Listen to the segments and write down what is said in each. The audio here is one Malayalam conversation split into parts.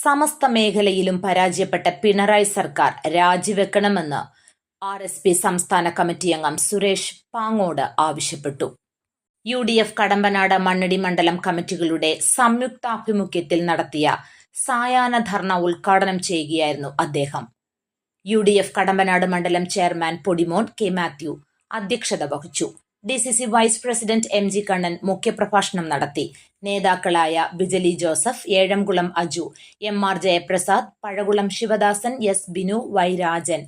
സമസ്ത മേഖലയിലും പരാജയപ്പെട്ട പിണറായി സർക്കാർ രാജിവെക്കണമെന്ന് RSP സംസ്ഥാന കമ്മിറ്റി അംഗം സുരേഷ് പാങ്ങോട് ആവശ്യപ്പെട്ടു. UDF കടമ്പനാട് മണ്ണടി മണ്ഡലം കമ്മിറ്റികളുടെ സംയുക്താഭിമുഖ്യത്തിൽ നടത്തിയ സായാഹ്ന ധർണ ഉദ്ഘാടനം ചെയ്യുകയായിരുന്നു അദ്ദേഹം. UDF കടമ്പനാട് മണ്ഡലം ചെയർമാൻ പൊടിമോൻ K. മാത്യു അധ്യക്ഷത വഹിച്ചു. DCC vice president MG Kannan മുഖ്യപ്രഭാഷണം നടത്തി. നേതാക്കളായ Bijili Joseph, Ezhamkulam Aju, MR Jayaprasad, Pazhakulam Sivadasan, S. Binu, Y. Rajan,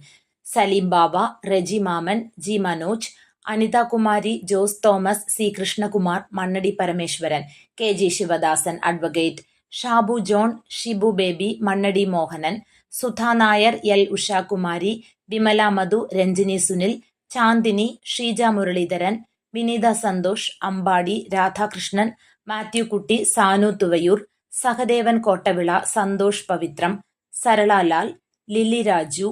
Saleem Baba, Reji Mamman, G. Manoj, Anithakumari, Jose Thomas, C. Krishnakumar, Mannadi Parameswaran, KG Sivadasan, advocate Shabu John, Shibu Baby, Mannadi Mohanan, Sudha Nair, L. Ushakumari, Vimala Madhu, Ranjini Sunil, Chandini, Sheeja Muraleedharan, Vineetha Santhosh, Ambadi, Radhakrishnan, Mathew Kutty, Sanu Thuvayoor, Sahadevan Kottavila, Santhosh Pavithram, Saralalal, lily Raju,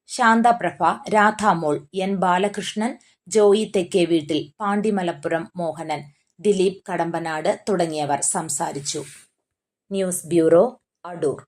ശാന്തപ്രഭ, രാധാമോൾ, N. Balakrishnan, Joy തെക്കേ വീട്ടിൽ, പാണ്ടി മലപ്പുറം മോഹനൻ, ദിലീപ് കടമ്പനാട് തുടങ്ങിയവർ സംസാരിച്ചു. News bureau, Adoor.